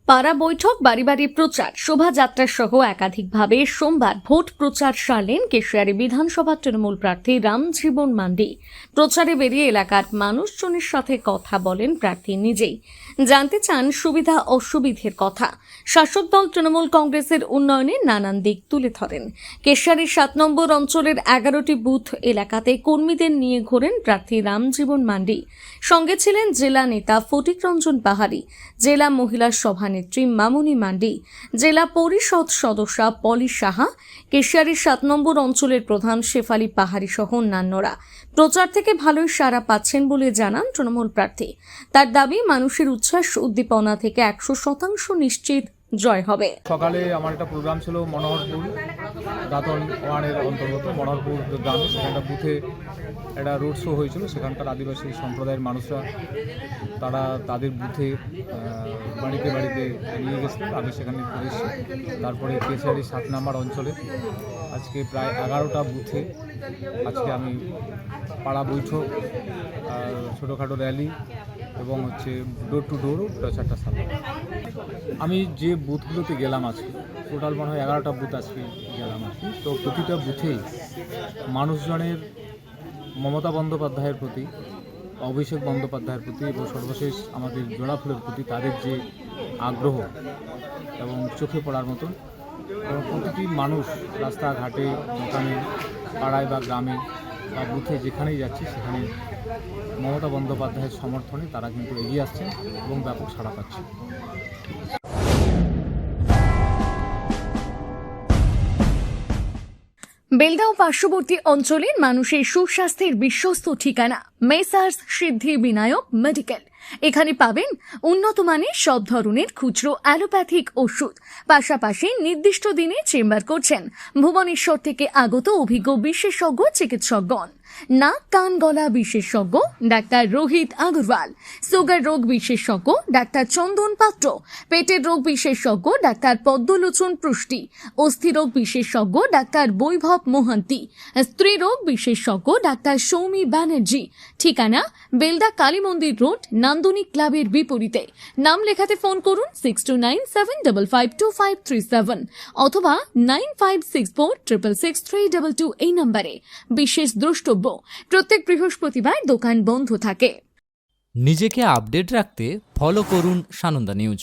পাড়া বৈঠক, বাড়ি বাড়ি প্রচার, শোভাযাত্রা সহ একাধিকভাবে সোমবার ভোট প্রচার সারলেন কেশিয়ারি বিধানসভা তৃণমূল প্রার্থী রামজীবন মান্ডি। প্রচারে বেরিয়ে এলাকার মানুষজনের সাথে কথা বলেন প্রার্থী নিজেই। জানতে চান সুবিধা অসুবিধের কথা। শাসক দল তৃণমূল কংগ্রেসের উন্নয়নে নানান দিক তুলে ধরেন। কেশিয়ারির 7 নম্বর অঞ্চলের 11টি বুথ এলাকাতে কর্মীদের নিয়ে ঘোরেন প্রার্থী রামজীবন মান্ডি। সঙ্গে ছিলেন জেলা নেতা ফটিক রঞ্জন পাহাড়ি, জেলা মহিলা সভানেত্রী মামুনি মান্ডি, জেলা পরিষদ সদস্যা পলি সাহা, কেশিয়ারির 7 নম্বর অঞ্চলের প্রধান শেফালি পাহাড়ি সহ অন্যান্যরা। প্রচার থেকে ভালোই সাড়া পাচ্ছেন বলে জানান তৃণমূল প্রার্থী। তার দাবি, মানুষের উচ্ছ্বাস উদ্দীপনা থেকে 100% নিশ্চিত জয় হবে। সকালে আমার একটা প্রোগ্রাম ছিল মনোহরপুর দাঁতন ওয়ানের অন্তর্গত মনোহরপুর গ্রামে। সেখানটা বুথে একটা রোড শো হয়েছিল। সেখানকার আদিবাসী সম্প্রদায়ের মানুষরা তারা তাদের বুথে বাড়িতে বাড়িতে নিয়ে গেছিলেন। আমি সেখানে করেছি। তারপরে কেশিয়ারি 7 নম্বর অঞ্চলে আজকে প্রায় 11টা বুথে আজকে আমি পাড়া বৈঠক, ছোটোখাটো র্যালি এবং ডোর টু ডোর প্রচারটা চালাম। আমি যে বুথগুলোতে গেলাম আজকে, টোটাল মনে হয় 11টা বুথ আজকে গেলাম আর কি। তো প্রতিটা বুথেই মানুষজনের মমতা বন্দ্যোপাধ্যায়ের প্রতি, অভিষেক বন্দ্যোপাধ্যায়ের প্রতি এবং সর্বশেষ আমাদের জোড়াফুলের প্রতি তাদের যে আগ্রহ এবং চোখে পড়ার মতন, এবং প্রতিটি মানুষ রাস্তাঘাটে, দোকানে, পাড়ায় বা গ্রামে বা বুথে যেখানেই যাচ্ছে সেখানে মমতা বন্দ্যোপাধ্যায়ের সমর্থনে তারা কিন্তু এগিয়ে আসছেন এবং ব্যাপক সাড়া পাচ্ছে। বেলদা ও পার্শ্ববর্তী অঞ্চলের মানুষের সুস্বাস্থ্যের বিশ্বস্ত ঠিকানা মেসার্স সিদ্ধি বিনায়ক মেডিকেল। এখানে পাবেন উন্নত মানের সব ধরনের খুচরো অ্যালোপ্যাথিক ওষুধ। পাশাপাশি নির্দিষ্ট দিনে চেম্বার করছেন ভুবনেশ্বর থেকে আগত অভিজ্ঞ বিশেষজ্ঞ চিকিৎসকগণ। নাক কান গলা বিশেষজ্ঞ ডাক্তার রোহিত আগরওয়াল, সুগার রোগ বিশেষজ্ঞ ডাক্তার চন্দন পাত্র, পেটের রোগ বিশেষজ্ঞ ডাক্তার পদ্মলোচন পুষ্টি, অস্থি রোগ বিশেষজ্ঞ ডাক্তার বৈভব মোহান্তি, স্ত্রী রোগ বিশেষজ্ঞ ডাক্তার সৌমি ব্যানার্জি। ঠিকানা বেলদা কালী মন্দির রোড, নান্দনিক ক্লাবের বিপরীতে। নাম লেখাতে ফোন করুন 6297552537 অথবা 9564666322 এই নম্বরে। বিশেষ দ্রষ্টব্য, প্রত্যেক বৃহস্পতিবার দোকান বন্ধ থাকে। নিজেকে আপডেট রাখতে ফলো করুন সানন্দা নিউজ।